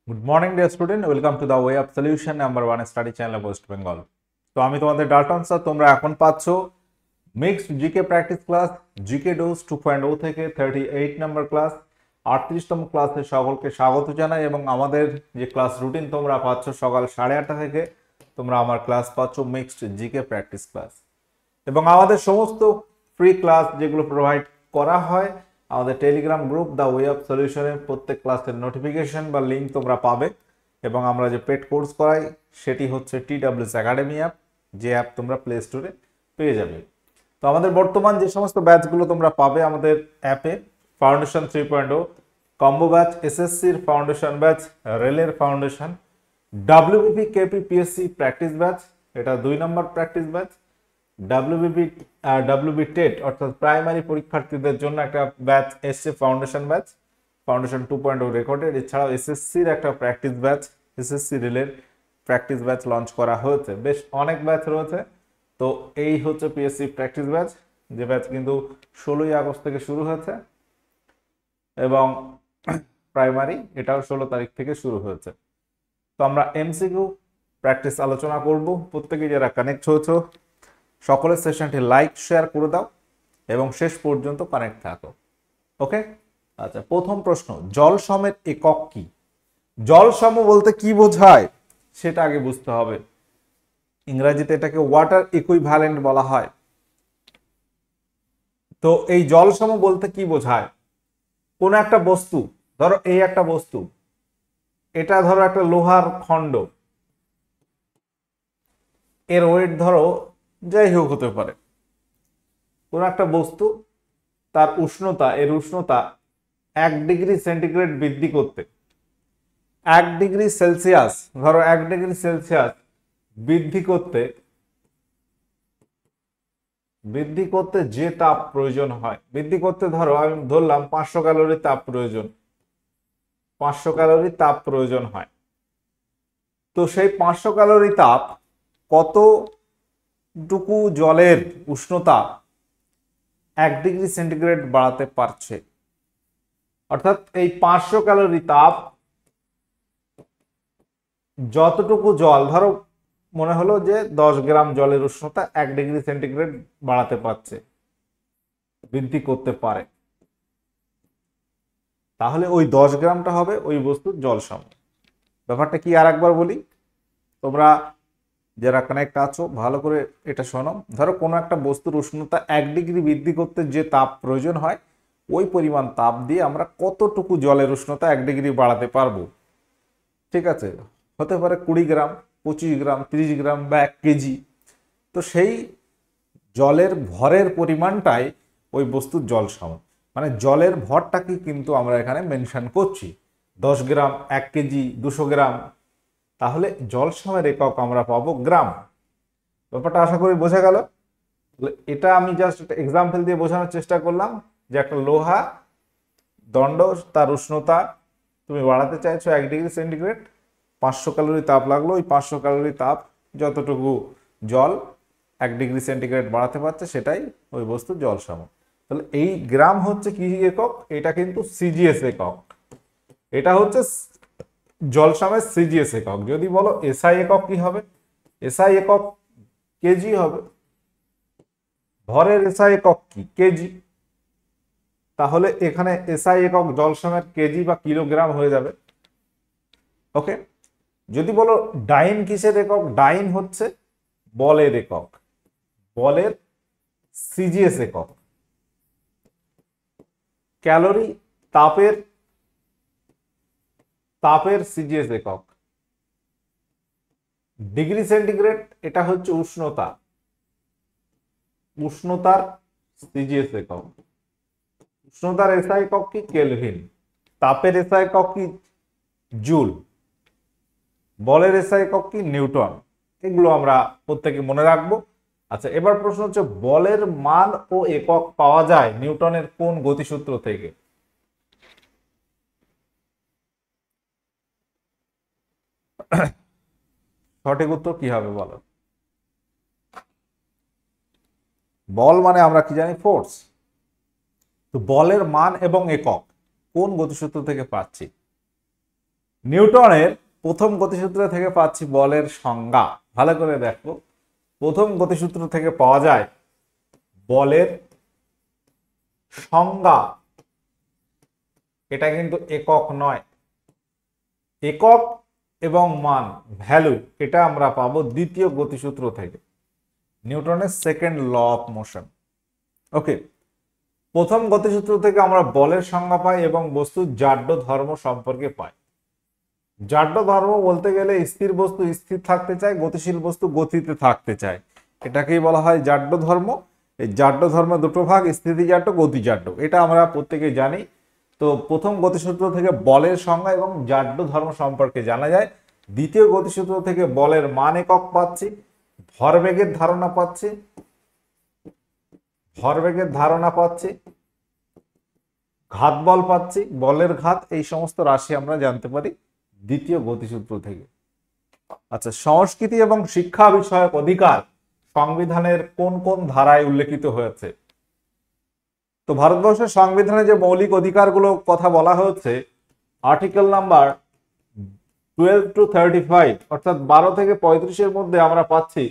Good morning, dear student. Welcome to the Way of Solution number 1 study channel of West Bengal. তো আমি তোমাদের Dalton sir, তোমরা এখন পাচ্ছ mixed GK practice class GK dose 2.0 থেকে 38 number class 38তম ক্লাসে সকলকে স্বাগত জানাই। এবং আমাদের যে ক্লাস রুটিন তোমরা পাচ্ছ সকাল 8:30 থেকে তোমরা আমার ক্লাস পাচ্ছ মিক্সড জিকে প্র্যাকটিস ক্লাস। এবং আমাদের সমস্ত ফ্রি ক্লাস যেগুলো প্রোভাইড করা হয় আমাদের telegram group the way of সলিউশনের প্রত্যেক ক্লাসের নোটিফিকেশন বা লিঙ্ক তোমরা পাবে। এবং আমরা যে পেড কোর্স করাই সেটি হচ্ছে TWS একাডেমি অ্যাপ, যে অ্যাপ তোমরা প্লে স্টোরে পেয়ে যাবে। তো আমাদের বর্তমান যে সমস্ত ব্যাচগুলো তোমরা পাবে আমাদের অ্যাপে, ফাউন্ডেশন 3.0 কম্বো ব্যাচ, এসএসসির ফাউন্ডেশন ব্যাচ, রেলের foundation, WBP KP PSC practice batch, এটা 2 নম্বর প্র্যাকটিস ব্যাচ, WB টেট অর্থাৎ প্রাইমারি পরীক্ষার্থীদের জন্য একটা ব্যাচ এসছে ফাউন্ডেশন ব্যাচ, ফাউন্ডেশন 2.0 রেকর্ডেড। এছাড়াও এসএসসির একটা প্র্যাকটিস ব্যাচ, এসএসসি রিলের প্র্যাকটিস ব্যাচ লঞ্চ করা হয়েছে। বেশ অনেক ব্যাচ রয়েছে। তো এই হচ্ছে পিএসসি প্র্যাকটিস ব্যাচ, যে ব্যাচ কিন্তু 16ই আগস্ট থেকে শুরু হয়েছে, এবং প্রাইমারি এটাও 16 তারিখ থেকে শুরু হয়েছে। তো আমরা এমসিকিউ প্র্যাকটিস আলোচনা করব। প্রত্যেকে যারা কানেক্ট হয়েছো সকলের সেশনটি লাইক শেয়ার করে দাও এবং শেষ পর্যন্ত কানেক্ট থাকো। ওকে, আচ্ছা, প্রথম প্রশ্ন, জল সমের একক কি? জল সম বলতে কি বোঝায় সেটা আগে বুঝতে হবে। ইংরেজিতে এটাকে ওয়াটার ইকুইভ্যালেন্ট বলা হয়। তো এই জল সম বলতে কি বোঝায়? কোন একটা বস্তু, ধরো এই একটা বস্তু, এটা ধরো একটা লোহার খণ্ড, এর ওয়েট ধরো যাই হোক হতে পারে। কোন একটা বস্তু, তার উষ্ণতা, এর উষ্ণতা 1 ডিগ্রি সেন্টিগ্রেড বৃদ্ধি করতে, 1 ডিগ্রি সেলসিয়াস, ধরো 1 ডিগ্রি সেলসিয়াস বৃদ্ধি করতে যে তাপ প্রয়োজন হয়, বৃদ্ধি করতে ধরো আমি ধরলাম 500 ক্যালোরি তাপ প্রয়োজন, 500 ক্যালোরি তাপ প্রয়োজন হয়। তো সেই 500 ক্যালোরি তাপ কতটুকু জলের উষ্ণতা 1 ডিগ্রি সেন্টিগ্রেড বাড়াতে পারছে? অর্থাৎ এই 500 ক্যালোরি তাপ যতটুকু জল, ধরো মনে হলো যে 10 গ্রাম জলের উষ্ণতা 1 ডিগ্রি সেন্টিগ্রেড বাড়াতে পারছে, বৃদ্ধি করতে পারে, তাহলে ওই 10 গ্রামটা হবে ওই বস্তুর জল সম। ব্যাপারটা কি আর একবার বলি, তোমরা যারা কানেক্ট আছো ভালো করে এটা শোনো। ধরো কোনো একটা বস্তুর উষ্ণতা 1 ডিগ্রি বৃদ্ধি করতে যে তাপ প্রয়োজন হয়, ওই পরিমাণ তাপ দিয়ে আমরা কতটুকু জলের উষ্ণতা 1 ডিগ্রি বাড়াতে পারবো। ঠিক আছে, হতে পারে 20 গ্রাম, 25 গ্রাম, 30 গ্রাম বা 1 কেজি। তো সেই জলের ভরের পরিমাণটাই ওই বস্তুর জল সম। মানে জলের ভরটাকে কিন্তু আমরা এখানে মেনশন করছি, 10 গ্রাম, 1 কেজি, 200 গ্রাম। তাহলে জল সমের একক আমরা পাবো গ্রাম। ব্যাপারটা আশা করি বোঝা গেল। এটা আমি জাস্ট একটা এক্সাম্পল দিয়ে বোঝানোর চেষ্টা করলাম যে একটা লোহা দণ্ড, তার উষ্ণতা তুমি বাড়াতে চাইছো 1 ডিগ্রি সেন্টিগ্রেড, 500 ক্যালোরি তাপ লাগলো, ওই 500 ক্যালোরি তাপ যতটুকু জল 1 ডিগ্রি সেন্টিগ্রেড বাড়াতে পারছে সেটাই ওই বস্তুর জল সম। তাহলে এই গ্রাম হচ্ছে কি একক? এটা কিন্তু সিজিএস একক, এটা হচ্ছে জল সমের সিজিএস একক। যদি বলো এসআই একক কি হবে? এসআই একক কেজি হবে। ভরের এসআই একক কি? কেজি। তাহলে এখানে এসআই একক জল সমের কেজি বা কিলোগ্রাম হয়ে যাবে। ওকে, যদি বলো ডাইন কিসের একক? ডাইন হচ্ছে বলের একক, বলের সিজিএস একক। ক্যালোরি তাপের সিজিএস একক। ডিগ্রি সেন্টিগ্রেড এটা হচ্ছে উষ্ণতার সিজিএস একক। উষ্ণতার এসআই একক কি? কেলভিন। তাপের এসআই একক কি? জুল। বলের এসআই একক কি? নিউটন। এগুলো আমরা প্রত্যেকে মনে রাখবো। আচ্ছা, এবার প্রশ্ন হচ্ছে বলের মান ও একক পাওয়া যায় নিউটনের কোন গতিসূত্র থেকে? সঠিক উত্তর কি হবে বলো? বল মানে আমরা কি জানি? ফোর্স। তো বলের মান এবং একক কোন গতিসূত্র থেকে পাচ্ছি? নিউটনের প্রথম গতিসূত্র থেকে পাচ্ছি বলের সংজ্ঞা। ভালো করে দেখো, প্রথম গতিসূত্র থেকে পাওয়া যায় বলের সংজ্ঞা। এটা কিন্তু একক নয়, একক এবং মান ভ্যালু এটা আমরা পাবো দ্বিতীয় গতিসূত্র থেকে, নিউটনের সেকেন্ড ল অফ মোশন। ওকে, প্রথম গতিসূত্র থেকে আমরা বলের সংজ্ঞা পাই এবং বস্তুর জাড্য ধর্ম সম্পর্কে পাই। জাড্য ধর্ম বলতে গেলে স্থির বস্তু স্থির থাকতে চায়, গতিশীল বস্তু গতিতে থাকতে চায়, এটাকেই বলা হয় জাড্য ধর্ম। এই জাড্য ধর্ম দুটো ভাগ, স্থিতি জাড্য, গতি জাড্য, এটা আমরা প্রত্যেকেই জানি। তো প্রথম গতিসূত্র থেকে বলের সংজ্ঞা এবং জাড্য ধর্ম সম্পর্কে জানা যায়। দ্বিতীয় গতিসূত্র থেকে বলের মান একক পাচ্ছি, ভরবেগের ধারণা পাচ্ছি, ঘাত বল পাচ্ছি, বলের ঘাত, এই সমস্ত রাশি আমরা জানতে পারি দ্বিতীয় গতিসূত্র থেকে। আচ্ছা, সংস্কৃতি এবং শিক্ষা বিষয়ক অধিকার সংবিধানের কোন কোন ধারায় উল্লেখিত হয়েছে? তো ভারতবর্ষের সংবিধানে যে মৌলিক অধিকারগুলো কথা বলা হয়েছে, আর্টিকেল নাম্বার 12 to 35 অর্থাৎ 12 থেকে 35 এর মধ্যে আমরা পাচ্ছি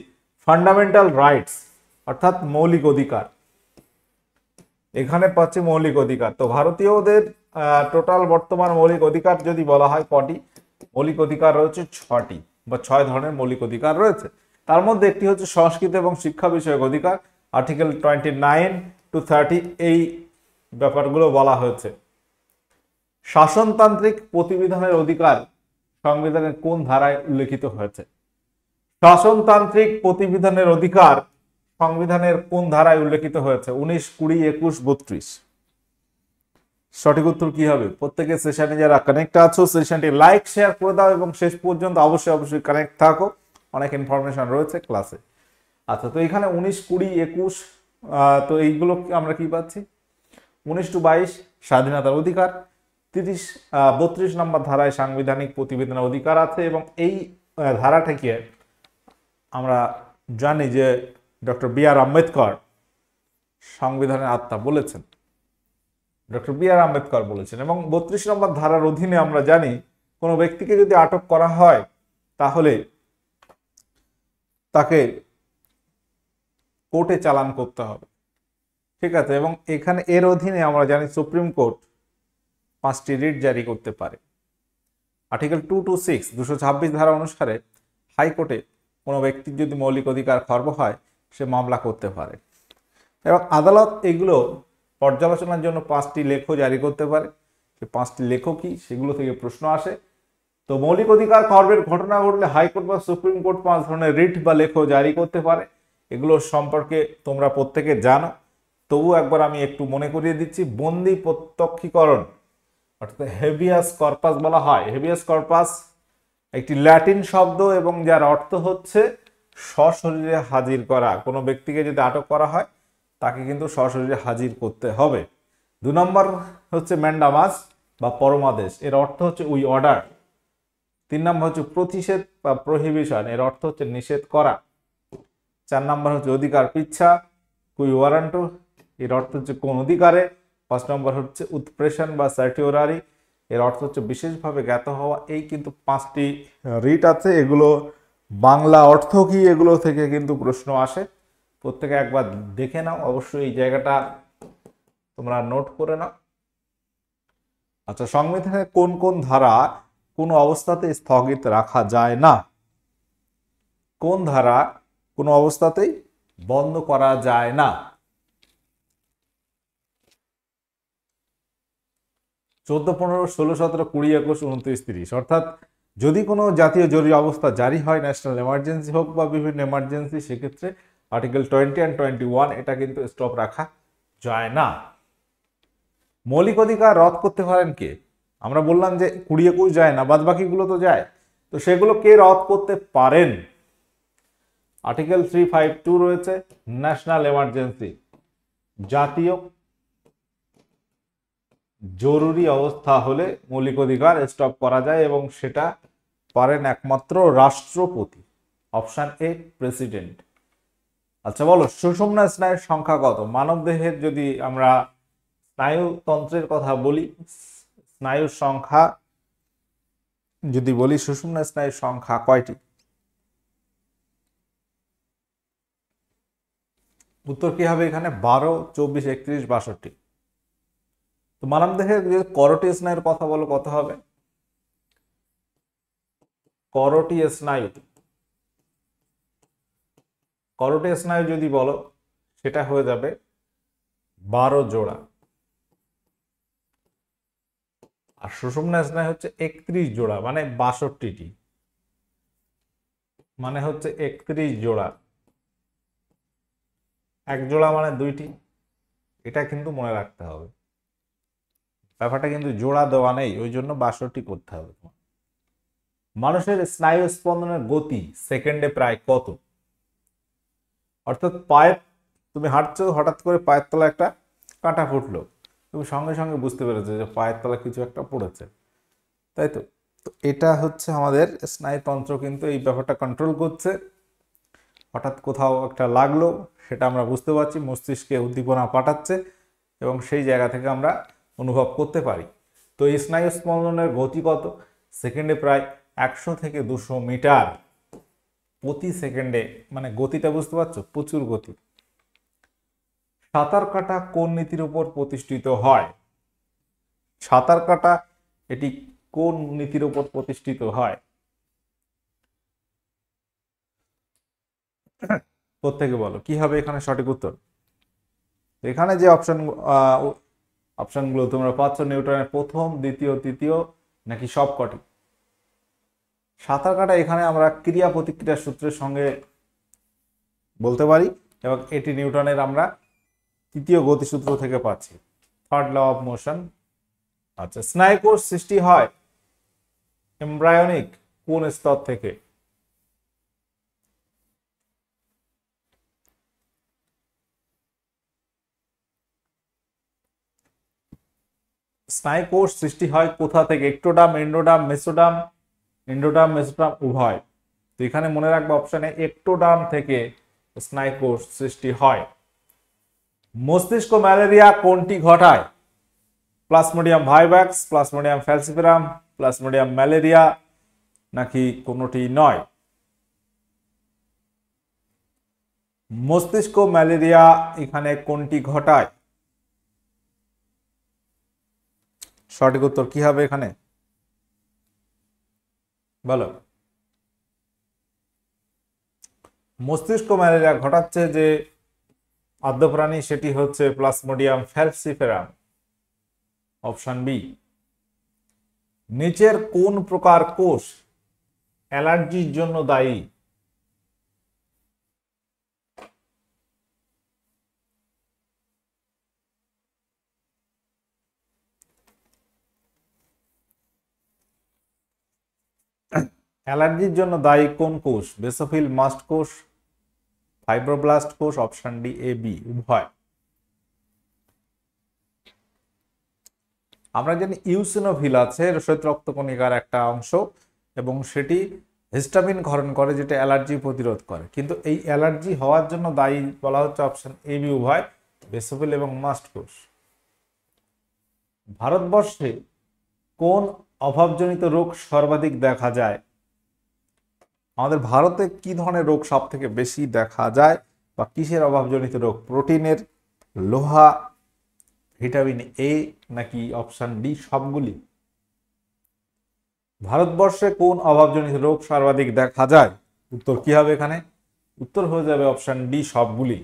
ফান্ডামেন্টাল রাইটস অর্থাৎ মৌলিক অধিকার। এখানে পাচ্ছি মৌলিক অধিকার। তো ভারতীয়দের টোটাল বর্তমান মৌলিক অধিকার যদি বলা হয় কটি? মৌলিক অধিকার রয়েছে 6টি বা 6 ধরনের মৌলিক অধিকার রয়েছে। তার মধ্যে একটি হচ্ছে সংস্কৃতি এবং শিক্ষা বিষয়ক অধিকার, আর্টিকেল 29 to 30 এই ব্যাপারগুলো বলা হয়েছে। শাসনতান্ত্রিক প্রতিবিধানের অধিকার সংবিধানের কোন ধারায় উল্লেখিত হয়েছে? শাসনতান্ত্রিক প্রতিবিধানের অধিকার সংবিধানের কোন ধারায় উল্লেখিত হয়েছে? 19, 20, 21, 32। সঠিক উত্তর কি হবে? প্রত্যেকের সেশনে যারা কানেক্ট আছো সেশনটি লাইক শেয়ার করে দাও এবং শেষ পর্যন্ত অবশ্যই কানেক্ট থাকো, অনেক ইনফরমেশন রয়েছে ক্লাসে। আচ্ছা, তো এখানে 19, 20, 21 তো এইগুলো আমরা কি পাচ্ছি? 19 to 22 স্বাধীনতার অধিকার, 32 নম্বর ধারায় সাংবিধানিক প্রতিবেদনের অধিকার আছে এবং এই ধারাটাকে আমরা জানি যে ডক্টর বি আর আম্বেদকর সংবিধানের আত্মা বলেছেন, ডক্টর বি আর আম্বেদকর বলেছেন। এবং 32 নম্বর ধারার অধীনে আমরা জানি কোনো ব্যক্তিকে যদি আটক করা হয় তাহলে তাকে কোর্টে চালান করতে হবে, ঠিক আছে। এবং এখানে এর অধীনে আমরা জানি সুপ্রিম কোর্ট 5টি রিট জারি করতে পারে। আর্টিকেল 2 to 6 226 ধারা অনুসারে হাইকোর্টে কোনো ব্যক্তির যদি মৌলিক অধিকার খর্ব হয় সে মামলা করতে পারে এবং আদালত এগুলো পর্যালোচনার জন্য 5টি লেখ জারি করতে পারে। সে 5টি লেখ কি, সেগুলো থেকে প্রশ্ন আসে। তো মৌলিক অধিকার খর্বের ঘটনা ঘটলে হাইকোর্ট বা সুপ্রিম কোর্ট 5 ধরনের রিট বা লেখ জারি করতে পারে। এগুলো সম্পর্কে তোমরা প্রত্যেকে জানো, তবু একবার আমি একটু মনে করিয়ে দিচ্ছি। বন্দি প্রত্যক্ষীকরণ অর্থাৎ হেভিয়াস কর্পাস বলা হয়। হেভিয়াস কর্পাস একটি ল্যাটিন শব্দ এবং যার অর্থ হচ্ছে সশরীরে হাজির করা। কোনো ব্যক্তিকে যদি আটক করা হয় তাকে কিন্তু সশরীরে হাজির করতে হবে। 2 নম্বর হচ্ছে ম্যান্ডামাস বা পরমাদেশ, এর অর্থ হচ্ছে উই অর্ডার। 3 নম্বর হচ্ছে প্রতিষেধ বা প্রহিবিশন, এর অর্থ হচ্ছে নিষেধ করা। 4 নম্বর হচ্ছে অধিকার পিচ্ছা, কুই ওয়ারান্টো, এর অর্থ হচ্ছে কোন অধিকারে। 5 নম্বর হচ্ছে উৎপ্রেষণ বা সার্টিওরারি, এর অর্থ হচ্ছে বিশেষভাবে জ্ঞাত হওয়া। এই কিন্তু 5টি রিট আছে, এগুলো বাংলা অর্থ কি এগুলো থেকে কিন্তু প্রশ্ন আসে। প্রত্যেকে একবার দেখে নাও, অবশ্যই এই জায়গাটা তোমরা নোট করে নাও। আচ্ছা, সংবিধানের কোন কোন ধারা কোনো অবস্থাতে স্থগিত রাখা যায় না? কোন ধারা কোনো অবস্থাতেই বন্ধ করা যায় না? 14, 15, 16, 17, 20, 21, 29, 30। অর্থাৎ যদি কোনো জাতীয় জরুরি অবস্থা জারি হয়, ন্যাশনাল এমার্জেন্সি হোক বা বিভিন্ন এমার্জেন্সি, সেক্ষেত্রে আর্টিকেল 20 and 21 এটা কিন্তু স্টপ রাখা যায় না। মৌলিক অধিকার রদ করতে পারেন কে? আমরা বললাম যে 20, 21 যায় না, বাদ বাকিগুলো তো যায়। তো সেগুলো কে রদ করতে পারেন? আর্টিকেল 352 রয়েছে, ন্যাশনাল এমার্জেন্সি, জাতীয় জরুরি অবস্থা হলে মৌলিক অধিকার স্টপ করা যায় এবং সেটা পারেন একমাত্র রাষ্ট্রপতি। Option A president. আচ্ছা বলো, সুষুম্না স্নায়ুর সংখ্যা কত? মানব দেহের যদি আমরা স্নায়ুতন্ত্রের কথা বলি, স্নায়ুর সংখ্যা যদি বলি সুষুম্না স্নায়ুর সংখ্যা কয়টি? উত্তর কি হবে এখানে? 12, 24, 31, 62। তো মানবদেহে যে করোটি স্নায়ুর কথা বলো, কত হবে? করোটি স্নায়ু, করোটি স্নায়ু যদি বলো সেটা হয়ে যাবে 12 জোড়া। আর সুষুম্না স্নায়ু হচ্ছে 31 জোড়া, মানে 62টি, মানে হচ্ছে 31 জোড়া। এক জোড়া মানে 2টি, এটা কিন্তু মনে রাখতে হবে। ব্যাপারটা কিন্তু জোড়া দেওয়া নেই, ওই জন্য 62টি করতে হবে। মানুষের স্নায়ু স্পন্দনের গতি সেকেন্ডে প্রায় কত? অর্থাৎ পায়ের, তুমি হাঁটছো, হঠাৎ করে পায়ের তলা একটা কাঁটা ফুটলো, তুমি সঙ্গে সঙ্গে বুঝতে পেরেছো যে পায়ের তলা কিছু একটা পড়েছে, তাই তো? তো এটা হচ্ছে আমাদের স্নায়ুতন্ত্র কিন্তু এই ব্যাপারটা কন্ট্রোল করছে। হঠাৎ কোথাও একটা লাগলো, সেটা আমরা বুঝতে পারছি, মস্তিষ্কে উদ্দীপনা পাঠাচ্ছে এবং সেই জায়গা থেকে আমরা অনুভব করতে পারি। তো এই স্নায়ু স্পন্দনের গতি কত? সেকেন্ডে প্রায় 100 থেকে 200 মিটার প্রতি সেকেন্ডে, মানে গতিটা বুঝতে পারছো, প্রচুর গতি। সাঁতার কাটা কোন নীতির উপর প্রতিষ্ঠিত হয়? সাঁতার কাটা এটি কোন নীতির উপর প্রতিষ্ঠিত হয়? প্রত্যেকে বলো কি হবে এখানে সঠিক উত্তর। এখানে যে অপশনগুলো তোমরা পাচ্ছ, নিউটনের প্রথম, দ্বিতীয়, তৃতীয়, নাকি সবকটি? সাঁতার কাটা এখানে আমরা ক্রিয়া প্রতিক্রিয়া সূত্রের সঙ্গে বলতে পারি এবং এটি নিউটনের আমরা তৃতীয় গতিসূত্র থেকে পাচ্ছি, থার্ড ল অফ মোশন। আচ্ছা, স্নায়ুকোষ সৃষ্টি হয় এমব্রায়োনিক কোন স্তর থেকে? স্নায়ুকোষ সৃষ্টি হয় কোথা থেকে? একটোডাম, এন্ডোডাম, মেসোডাম, এন্ডোডাম, মেসোডাম, উভয়। তো এখানে মনে রাখবো অপশনে একটোডাম থেকে স্নায়ুকোষ সৃষ্টি হয়। মস্তিষ্ক ম্যালেরিয়া কোনটি ঘটায়? Plasmodium vivax, plasmodium falciparum, plasmodium malariae, নাকি কোনোটি নয়? মস্তিষ্ক ম্যালেরিয়া এখানে কোনটি ঘটায়? সঠিক উত্তর কি হবে এখানে বলো। মস্তিষ্ক ম্যালেরিয়া ঘটাচ্ছে যে আদ্য প্রাণী, সেটি হচ্ছে প্লাজমোডিয়াম ফ্যালসিফেরাম, অপশন বি। নিচের কোন প্রকার কোষ অ্যালার্জির জন্য দায়ী? অ্যালার্জির জন্য দায়ী কোন কোষ? বেসোফিল, মাস্ট কোষ, ফাইব্রোব্লাস্ট কোষ, অপশন ডি, এ, বি, উভয়। আমরা জানি ইউসিনোফিল আছে শ্বেত রক্তকণিকার একটা অংশ এবং সেটি হিস্টামিন ক্ষরণ করে, যেটা অ্যালার্জি প্রতিরোধ করে। কিন্তু এই অ্যালার্জি হওয়ার জন্য দায়ী বলা হচ্ছে অপশন এ, বি, উভয়, বেসোফিল এবং মাস্ট কোষ। ভারতবর্ষে কোন অভাবজনিত রোগ সর্বাধিক দেখা যায়? আমাদের ভারতে কি ধরনের রোগ সব থেকে বেশি দেখা যায়, বা কিসের অভাবজনিত রোগ? প্রোটিনের, লোহা, ভিটামিন এ, নাকি অপশন ডি সবগুলি? ভারতবর্ষে কোন অভাবজনিত রোগ সর্বাধিক দেখা যায়? উত্তর কি হবে এখানে? উত্তর হয়ে যাবে অপশন ডি সবগুলি।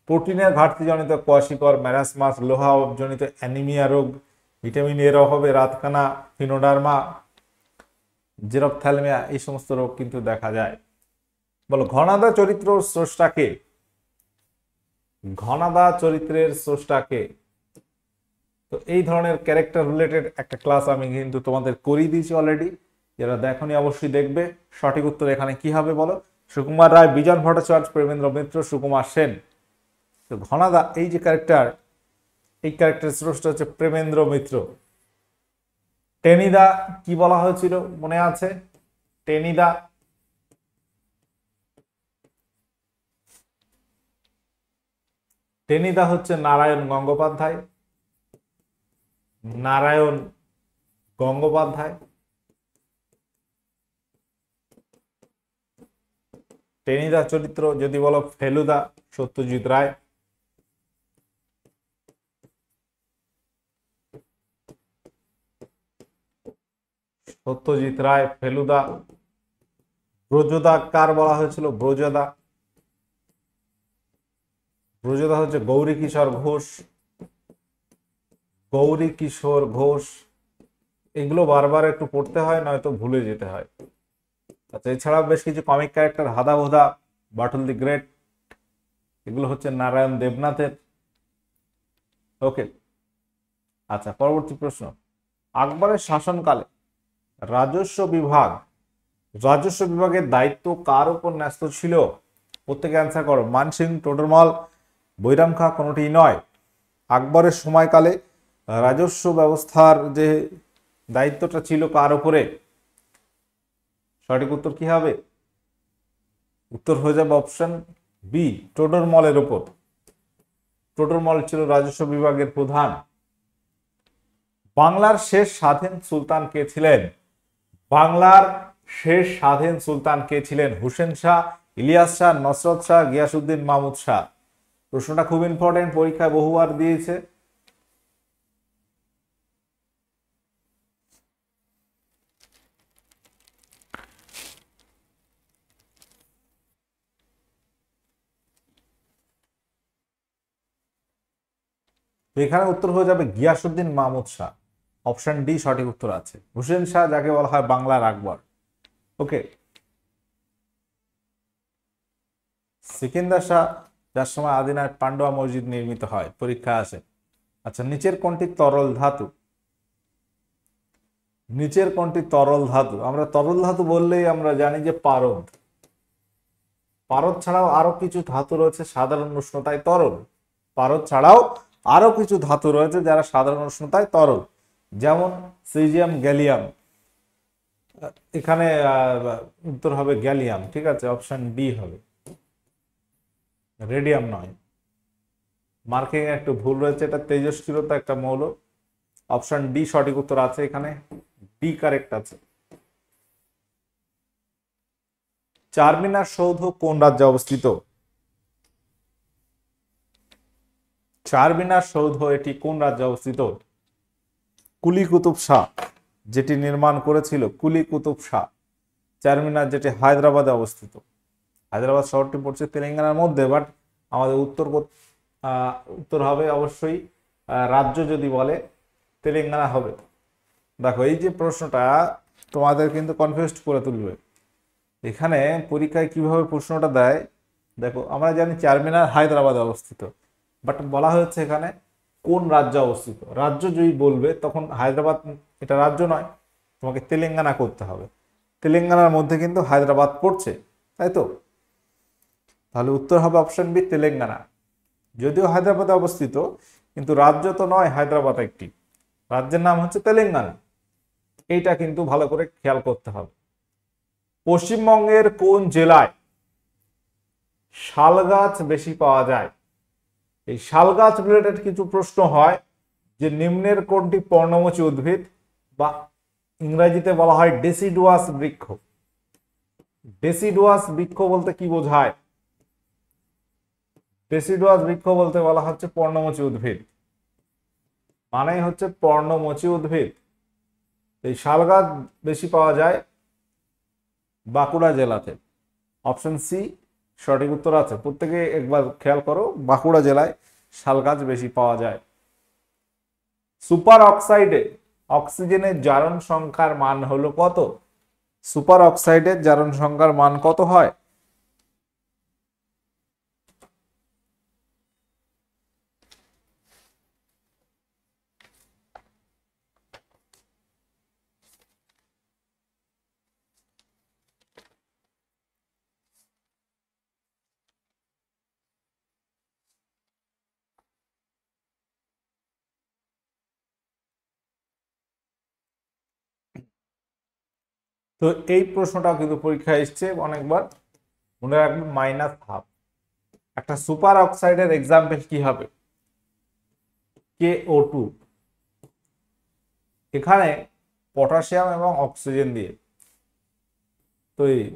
প্রোটিনের ঘাটতিজনিত কোয়াশিকর, ম্যারাসমাস, লোহা অভাবজনিত অ্যানিমিয়া রোগ, ভিটামিন এর অভাবে রাতকানা, ফিনোডার্মা, জেরপ্থ্যালমিয়া, এই সমস্ত রোগ কিন্তু দেখা যায়। বলো ঘনাদা চরিত্র স্রষ্টাকে? ঘনাদা চরিত্রের স্রষ্টাকে? তো এই ধরনের ক্যারেক্টার রিলেটেড একটা ক্লাস আমি কিন্তু তোমাদের করিয়ে দিয়েছি অলরেডি, যারা দেখোনি অবশ্যই দেখবে। সঠিক উত্তর এখানে কি হবে বলো। সুকুমার রায়, বিজন ভট্টাচার্য, প্রেমেন্দ্র মিত্র, সুকুমার সেন। তো ঘনাদা এই যে ক্যারেক্টার, এই ক্যারেক্টার স্রষ্টা হচ্ছে প্রেমেন্দ্র মিত্র। টেনিদা কি বলা হয়েছিল মনে আছে? টেনিদা, টেনিদা হচ্ছে নারায়ণ গঙ্গোপাধ্যায়, নারায়ণ গঙ্গোপাধ্যায়। টেনিদা চরিত্র যদি বলো ফেলুদা, সত্যজিৎ রায়। সত্যজিৎ রায়, ফেলুদা। ব্রজদা কার বলা হয়েছিল? ব্রজদা। ব্রজদা হচ্ছে গৌরী কিশোর ঘোষ। গৌরী কিশোর ঘোষ। এগুলো বারবার একটু পড়তে হয়, নয়তো ভুলে যেতে হয়। আচ্ছা, এছাড়াও বেশ কিছু কমিক ক্যারেক্টার, হাদা ভোদা, বাটুল দি গ্রেট, এগুলো হচ্ছে নারায়ণ দেবনাথের। ওকে। আচ্ছা, পরবর্তী প্রশ্ন। আকবরের শাসনকালে রাজস্ব বিভাগের দায়িত্ব কার উপর ন্যস্ত ছিল? প্রত্যেকে অ্যান্সার করো। মানসিং, টোডরমল, বৈরাম খাঁ, কোনোটি নয়। আকবরের সময়কালে রাজস্ব ব্যবস্থার যে দায়িত্বটা ছিল কার উপরে? সঠিক উত্তর কি হবে? উত্তর হয়ে যাবে অপশন বি, টোডরমলের উপর। টোডরমল ছিল রাজস্ব বিভাগের প্রধান। বাংলার শেষ স্বাধীন সুলতান কে ছিলেন? বাংলার শেষ স্বাধীন সুলতান কে ছিলেন? হুসেন শাহ, ইলিয়াস শাহ, নসরত শাহ, গিয়াসউদ্দিন মাহমুদ শাহ। প্রশ্নটা খুব ইম্পর্টেন্ট, পরীক্ষায় বহুবার দিয়েছে। এখানে উত্তর হয়ে যাবে গিয়াসউদ্দিন মাহমুদ শাহ। অপশন ডি সঠিক উত্তর আছে। হুসেন শাহ যাকে বলা হয় বাংলার আকবর। ওকে। সিকিন্দর শাহ, যার সময় আদিনায় পান্ডুয়া মসজিদ নির্মিত হয়, পরীক্ষা আসে। আচ্ছা, নিচের কোনটি তরল ধাতু? নিচের কোনটি তরল ধাতু? আমরা তরল ধাতু বললেই আমরা জানি যে পারদ। পারদ ছাড়াও আরো কিছু ধাতু রয়েছে সাধারণ উষ্ণতায় তরল। পারদ ছাড়াও আরো কিছু ধাতু রয়েছে যারা সাধারণ উষ্ণতায় তরল, যেমন সিজিয়াম, গ্যালিয়াম। এখানে উত্তর হবে গ্যালিয়াম। ঠিক আছে, অপশন ডি হবে, রেডিয়াম নয়। মার্কিং এ একটু ভুল রয়েছে, এটা তেজস্ক্রিয়তা একটা মৌল। অপশন ডি সঠিক উত্তর আছে, এখানে ডি কারেক্ট আছে। চারমিনার সৌধ কোন রাজ্যে অবস্থিত? চারমিনার সৌধ এটি কোন রাজ্যে অবস্থিত? কুলি কুতুব শাহ যেটি নির্মাণ করেছিল, কুলি কুতুব শাহ। চারমিনার যেটি হায়দ্রাবাদে অবস্থিত। হায়দ্রাবাদ শহরটি পড়ছে তেলেঙ্গানার মধ্যে, বাট আমাদের উত্তর হবে অবশ্যই রাজ্য যদি বলে তেলেঙ্গানা হবে। দেখো, এই যে প্রশ্নটা তোমাদের কিন্তু কনফিউজ করে তুলবে। এখানে পরীক্ষায় কিভাবে প্রশ্নটা দেয় দেখো, আমরা জানি চারমিনার হায়দ্রাবাদে অবস্থিত, বাট বলা হয়েছে এখানে কোন রাজ্যে অবস্থিত। রাজ্য যদি বলবে তখন হায়দ্রাবাদ এটা রাজ্য নয়, তোমাকে তেলেঙ্গানা করতে হবে। তেলেঙ্গানার মধ্যে কিন্তু হায়দ্রাবাদ পড়ছে, তাই তো? তাহলে উত্তর হবে অপশন বি, তেলেঙ্গানা। যদিও হায়দ্রাবাদে অবস্থিত, কিন্তু রাজ্য তো নয় হায়দ্রাবাদ একটি, রাজ্যের নাম হচ্ছে তেলেঙ্গানা। এইটা কিন্তু ভালো করে খেয়াল করতে হবে। পশ্চিমবঙ্গের কোন জেলায় শাল গাছ বেশি পাওয়া যায়? এই শাল গাছ রিলেটেড কিছু প্রশ্ন হয়, যে নিম্নের কোনটি পর্ণমোচী উদ্ভিদ, বা ইংরেজিতে বলা হয় ডেসিডুয়াস বৃক্ষ। ডেসিডুয়াস বৃক্ষ বলতে কি বোঝায়? ডেসিডুয়াস বৃক্ষ বলতে বলা হচ্ছে পর্ণমোচী উদ্ভিদ, মানেই হচ্ছে পর্ণমোচী উদ্ভিদ। এই শাল গাছ বেশি পাওয়া যায় বাঁকুড়া জেলাতে। অপশন সি সঠিক উত্তর আছে। প্রত্যেকে একবার খেয়াল করো, বাঁকুড়া জেলায় শাল গাছ বেশি পাওয়া যায়। সুপার অক্সাইডে অক্সিজেনের জারণ সংখ্যার মান হলো কত? সুপার অক্সাইডের জারণ সংখ্যার মান কত হয়? তো এই প্রশ্নটাও কিন্তু পরীক্ষায় এসছে অনেকবার, মনে রাখবেন -1/2। একটা সুপার অক্সাইডের এক্সাম্পল কি হবে? KO2। এখানে পটাশিয়াম এবং অক্সিজেন দিয়ে তৈরি।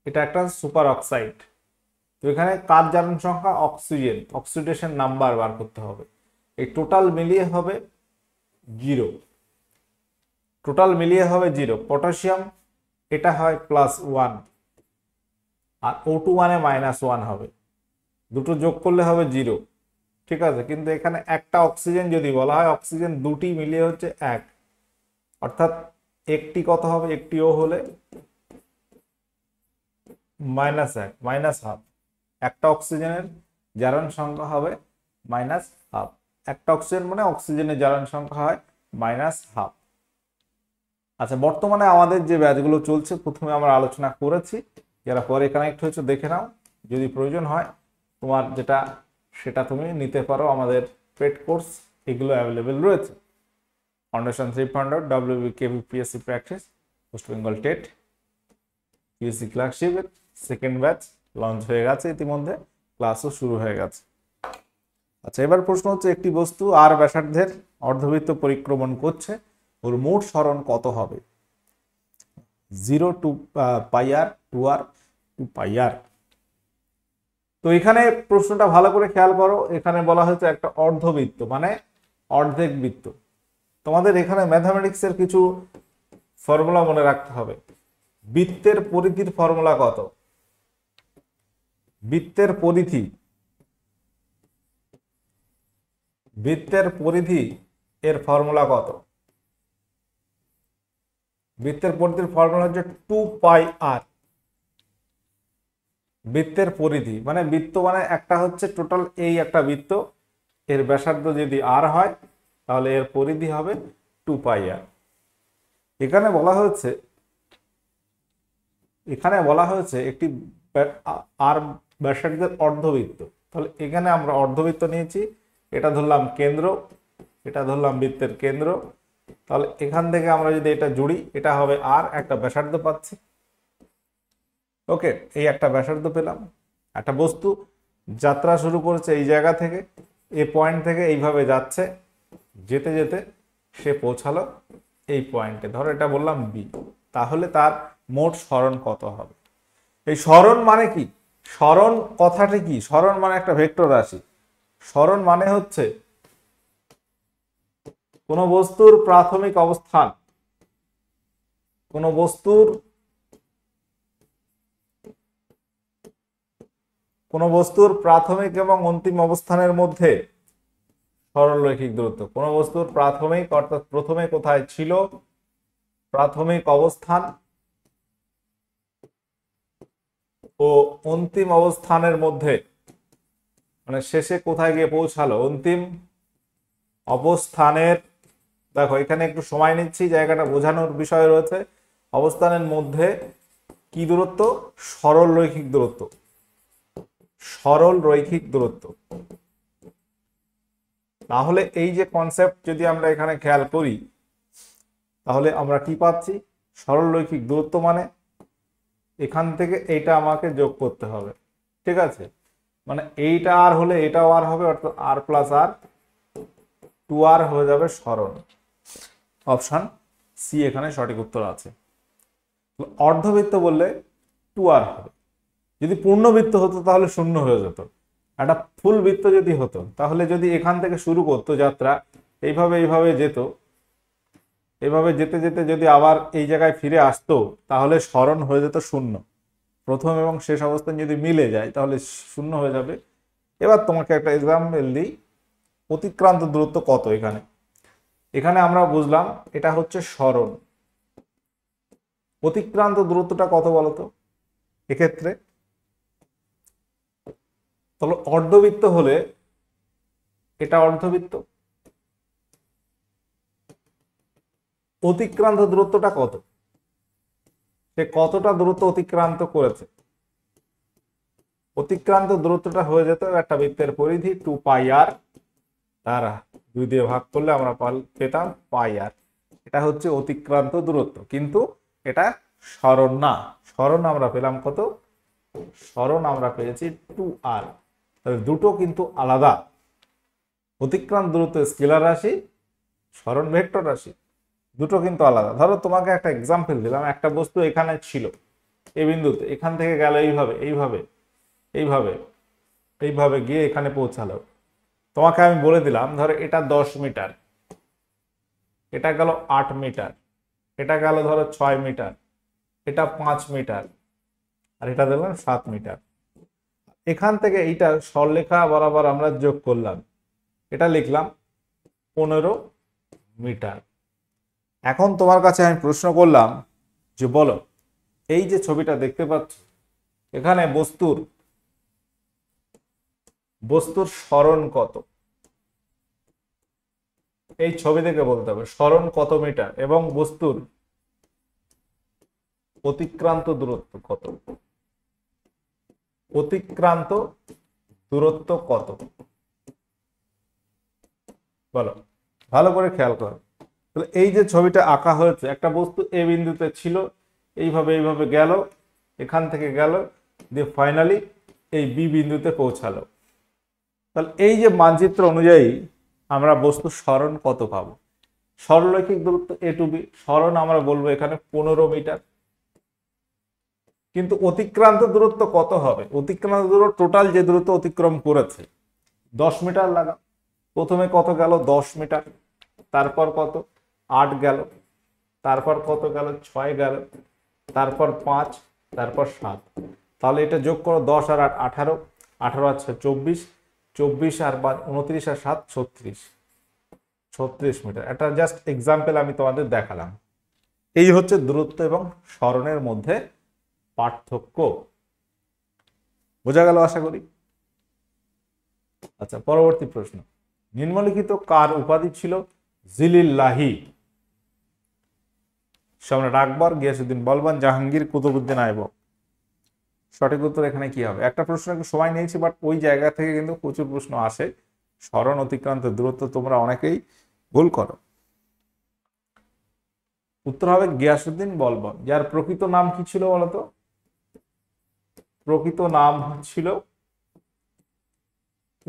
এটা একটা সুপার অক্সাইড। তো এখানে কার জারণ সংখ্যা? অক্সিজেন, অক্সিডেশন নাম্বার বার করতে হবে। এই টোটাল মিলিয়ে হবে 0, টোটাল মিলিয়ে হবে 0। পটাশিয়াম এটা হয় +1 আর O2 মানে -1 হবে, দুটো যোগ করলে হবে 0। ঠিক আছে, কিন্তু এখানে একটা অক্সিজেন যদি বলা হয়, অক্সিজেন দুটি মিলিয়ে হচ্ছে 1, অর্থাৎ একটি কত হবে? একটি ও হলে -1 -1/2। একটা অক্সিজেনের জারণ সংখ্যা হবে -1/2। একটা অক্সিজেন মানে অক্সিজেনের জারণ সংখ্যা হয় -1/2। আচ্ছা, বর্তমানে আমাদের যে ব্যাচগুলো চলছে, প্রথমে আমরা আলোচনা করেছি, যারা পরে কানেক্ট হয়েছে দেখে নাও, যদি প্রয়োজন হয় তোমার যেটা সেটা তুমি নিতে পারো। আমাদের পেড কোর্স এগুলো অ্যাভেলেবেল রয়েছে। Foundation 300, WBKB PSC practice, West Bengal TET, PSC ক্লার্কশিপের সেকেন্ড ব্যাচ লঞ্চ হয়ে গেছে ইতিমধ্যে, ক্লাসও শুরু হয়ে গেছে। আচ্ছা, এবার প্রশ্ন হচ্ছে, একটি বস্তু আর ব্যাসার্ধের অর্ধবৃত্ত পরিক্রমণ করছে, ওর মোট সরণ কত হবে? 0 to πr, 2r, 2πr। তো এখানে প্রশ্নটা ভালো করে খেয়াল করো। এখানে বলা হয়েছে একটা অর্ধবৃত্ত মানে অর্ধেক বৃত্ত। তোমাদের এখানে ম্যাথমেটিক্সের কিছু ফর্মুলা মনে রাখতে হবে। বৃত্তের পরিধির ফর্মুলা কত? বৃত্তের পরিধি, বৃত্তের পরিধি এর ফর্মুলা কত? বৃত্তের পরিধির ফর্মুলা হচ্ছে 2πr। বৃত্তের পরিধি মানে বৃত্ত মানে একটা হচ্ছে টোটাল, এই একটা বৃত্ত, এর ব্যাসার্ধ যদি r হয় তাহলে এর পরিধি হবে 2πr। এখানে বলা হয়েছে একটি আর ব্যাসার্ধের অর্ধবৃত্ত। তাহলে এখানে আমরা অর্ধবৃত্ত নিয়েছি, এটা ধরলাম কেন্দ্র, এটা ধরলাম বৃত্তের কেন্দ্র। তাহলে এখান থেকে আমরা যদি এটা জুড়ি, এটা হবে আর একটা ব্যাসার্ধ পাচ্ছি। ওকে, এই একটা ব্যাসার্ধ পেলাম। একটা বস্তু যাত্রা শুরু করেছে এই জায়গা থেকে, এই পয়েন্ট থেকে এইভাবে যাচ্ছে, যেতে যেতে সে পৌঁছালো এই পয়েন্টে, ধরো এটা বললাম বি। তাহলে তার মোট সরণ কত হবে? এই সরণ মানে কি? সরণ কথাটি কি? সরণ মানে একটা ভেক্টর রাশি। সরণ মানে হচ্ছে কোন বস্তুর প্রাথমিক অবস্থান, কোন বস্তুর প্রাথমিক এবং অন্তিম অবস্থানের মধ্যে সরলরৈখিক দূরত্ব। কোন বস্তুর প্রাথমিক অর্থাৎ প্রথমে কোথায় ছিল, প্রাথমিক অবস্থান ও অন্তিম অবস্থানের মধ্যে, মানে শেষে কোথায় গিয়ে পৌঁছালো, অন্তিম অবস্থানের, দেখো এখানে একটু সময় নিচ্ছি, জায়গাটা বোঝানোর বিষয় রয়েছে। অবস্থানের মধ্যে কি দূরত্ব? সরল রৈখিক দূরত্ব, সরল রৈখিক দূরত্ব। তাহলে এই যে কনসেপ্ট যদি আমরা এখানে খেয়াল করি, তাহলে আমরা কি পাচ্ছি? সরল রৈখিক দূরত্ব মানে এখান থেকে এইটা আমাকে যোগ করতে হবে। ঠিক আছে, মানে এইটা আর হলে এটাও আর হবে, অর্থাৎ r + r, 2r হয়ে যাবে সরণ। অপশন সি এখানে সঠিক উত্তর আছে। অর্ধবৃত্ত বললে 2r হবে। যদি পূর্ণবৃত্ত হতো তাহলে 0 হয়ে যেত। একটা ফুল বৃত্ত যদি হতো, তাহলে যদি এখান থেকে শুরু করতো যাত্রা, এইভাবে যেত, এভাবে যেতে যেতে যদি আবার এই জায়গায় ফিরে আসতো, তাহলে সরণ হয়ে যেত 0। প্রথম এবং শেষ অবস্থান যদি মিলে যায় তাহলে 0 হয়ে যাবে। এবার তোমাকে একটা এক্সাম্পল দিই, অতিক্রান্ত দূরত্ব কত? এখানে আমরা বুঝলাম এটা হচ্ছে সরণ। অতিক্রান্ত দূরত্বটা কত বলতো এক্ষেত্রে? তাহলে অর্ধবৃত্ত হলে এটা অর্ধবৃত্ত, অতিক্রান্ত দূরত্বটা কত? সে কতটা দূরত্ব অতিক্রান্ত করেছে? অতিক্রান্ত দূরত্বটা হয়ে যেত একটা বৃত্তের পরিধি 2πr, তারা 2 দিয়ে ভাগ করলে আমরা পেতাম πr। এটা হচ্ছে অতিক্রান্ত দূরত্ব, কিন্তু এটা সরণ না। সরণ আমরা পেলাম কত? সরণ আমরা পেয়েছি 2r। তাহলে দুটো কিন্তু আলাদা। অতিক্রান্ত দূরত্ব স্কেলার রাশি, সরণ ভেক্টর রাশি, দুটো কিন্তু আলাদা। ধরো তোমাকে একটা এক্সাম্পল দিলাম, একটা বস্তু এখানে ছিল, এ বিন্দুতে, এখান থেকে গেল এইভাবে এইভাবে এইভাবে এইভাবে গিয়ে এখানে পৌঁছালো। তোমাকে আমি বলে দিলাম ধরো এটা 10 মিটার, এটা গেল 8 মিটার, এটা গেল ধরো 6 মিটার, এটা 5 মিটার, আর এটা দিলাম 7 মিটার। এখান থেকে এইটা সরলরেখা বরাবর আমরা যোগ করলাম, এটা লিখলাম 15 মিটার। এখন তোমার কাছে আমি প্রশ্ন করলাম যে বলো এই যে ছবিটা দেখতে পাচ্ছ এখানে বস্তুর সরণ কত? এই ছবি থেকে বলতে হবে সরণ কত মিটার এবং বস্তুর অতিক্রান্ত দূরত্ব কত। অতিক্রান্ত দূরত্ব কত বলো, ভালো করে খেয়াল করো। তাহলে এই যে ছবিটা আঁকা হয়েছে, একটা বস্তু এ বিন্দুতে ছিল, এইভাবে এইভাবে গেল, এখান থেকে গেল, দিয়ে ফাইনালি এই বি বিন্দুতে পৌঁছালো। তাহলে এই যে মানচিত্র অনুযায়ী আমরা বস্তুর সরণ কত পাবো? সরলরৈখিক দূরত্ব এ টু বি, সরণ আমরা বলবো এখানে 15 মিটার। কিন্তু অতিক্রান্ত দূরত্ব কত হবে? অতিক্রান্ত দূরত্ব টোটাল যে দূরত্ব অতিক্রম করেছে 10 মিটার লাগা। প্রথমে কত গেল? 10 মিটার, তারপর কত? 8 গেল, তারপর কত গেল? 6 গেল, তারপর 5, তারপর 7। তাহলে এটা যোগ করো, 10 আর 8 18, 18 আছে 24, 24 আর 29 আর 7 36, 36 মিটার। এটা জাস্ট এক্সাম্পল আমি তোমাদের দেখালাম। এই হচ্ছে দূরত্ব এবং সরণের মধ্যে পার্থক্য। বোঝা গেল আশা করি। আচ্ছা, পরবর্তী প্রশ্ন, নিম্নলিখিত কার উপাধি ছিল জিলিল্লাহি? সম্রাট আকবর, গিয়াসউদ্দিন বলবান, জাহাঙ্গীর, কুতুবউদ্দিন আইবক। সঠিক উত্তর এখানে কি হবে? একটা প্রশ্ন একটু সময় নিয়েছি, বাট ওই জায়গা থেকে কিন্তু প্রচুর প্রশ্ন আসে। সরণ অতিক্রান্ত দূরত্ব তোমরা অনেকেই ভুল করো। উত্তর হবে গিয়াসউদ্দিন বলবান, যার প্রকৃত নাম কি ছিল বলতো? প্রকৃত নাম ছিল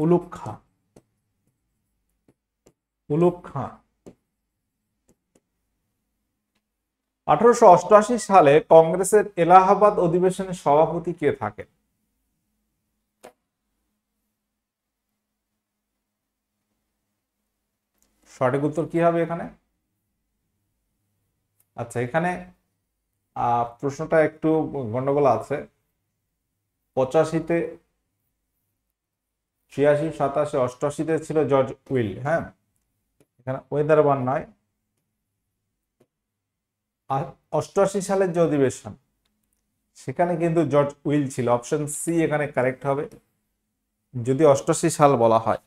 উলুগ খাঁ। উলুগ খাঁ। 1888 সালে কংগ্রেসের এলাহাবাদ অধিবেশনের সভাপতি কে থাকেন? সঠিক উত্তর কি হবে এখানে? আচ্ছা, এখানে প্রশ্নটা একটু গন্ডগোল আছে। 85-তে, 86, 87, 88-তে ছিল জর্জ উইল। হ্যাঁ, এখানে ওয়েদারবার্ন নয়। 88 সালের যে অধিবেশন সেখানে কিন্তু জর্জ উইল ছিল। অপশন সি এখানে কারেক্ট হবে যদি 88 সাল বলা হয়।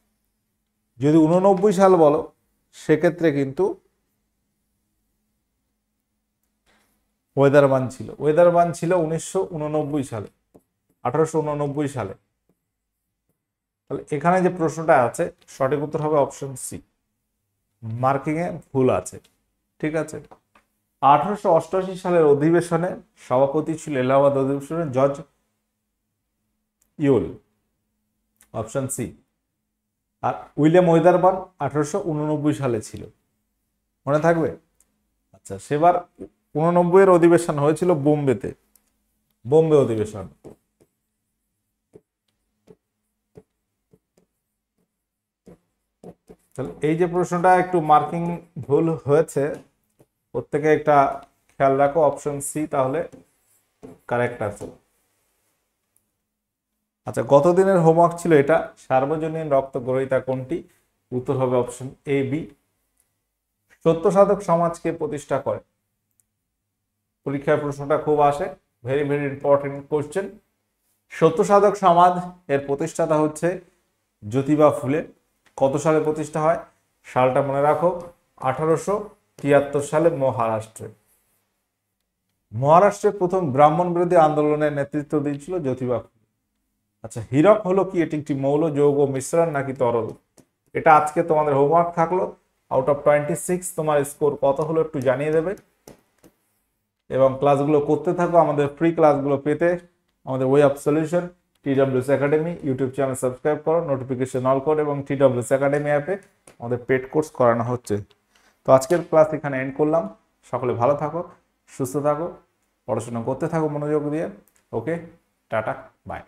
যদি 89 সাল বলো সেক্ষেত্রে কিন্তু ওয়েদারবার্ন ছিল। ওয়েদারবার্ন ছিল 1989 সালে, 1889 সালে। তাহলে এখানে যে প্রশ্নটা আছে সঠিক উত্তর হবে অপশন সি। মার্কিং এ ভুল আছে, ঠিক আছে। 1888 সালের অধিবেশনে সভাপতি ছিল এলাহাবাদ অধিবেশনে জর্জ ইউল, অপশন সি। আর উইলিয়াম ওয়েদারবার্ন 1889 সালে ছিল, মনে থাকবে। আচ্ছা, সেবার 89 এর অধিবেশন হয়েছিল বোম্বেতে, বোম্বে অধিবেশন। তাহলে এই যে প্রশ্নটা একটু মার্কিং ভুল হয়েছে, প্রত্যেকে একটা খেয়াল রাখো। অপশন সি তাহলে কারেক্ট আছে। আচ্ছা, গত দিনের হোমওয়ার্ক ছিল এটা, সার্বজনীন রক্ত গ্রহীতা কোনটি? উত্তর হবে অপশন এ বি। সত্য সাধক সমাজকে প্রতিষ্ঠা করে? পরীক্ষার প্রশ্নটা খুব আসে, ভেরি ভেরি ইম্পর্টেন্ট কোশ্চেন। সত্য সাধক সমাজ এর প্রতিষ্ঠাতা হচ্ছে জ্যোতিবা ফুলে। কত সালে প্রতিষ্ঠা হয়? সালটা মনে রাখো, 1873 সালে মহারাষ্ট্রে। মহারাষ্ট্রে প্রথম ব্রাহ্মণ বিরোধী আন্দোলনের নেতৃত্ব দিয়েছিল জ্যোতিবা ফুলে। আচ্ছা, হীরক হলো কি? এটি একটি মৌল, যৌগ, মিশ্রণ নাকি তরল? এটা আজকে তোমাদের হোমওয়ার্ক থাকলো। আউট অফ 26 তোমার স্কোর কত হলো একটু জানিয়ে দেবে, এবং ক্লাসগুলো করতে থাকো। আমাদের ফ্রি ক্লাসগুলো পেতে আমাদের way of solution TWS academy YouTube channel subscribe করো, নোটিফিকেশন অল করো, এবং TWS একাডেমি অ্যাপে আমাদের পেড কোর্স করানো হচ্ছে। তো আজকের ক্লাস এখানে এন্ড করলাম। সকলে ভালো থাকো, সুস্থ থাকো, পড়াশোনা করতে থাকো মনোযোগ দিয়ে। ওকে, টাটা, বাই।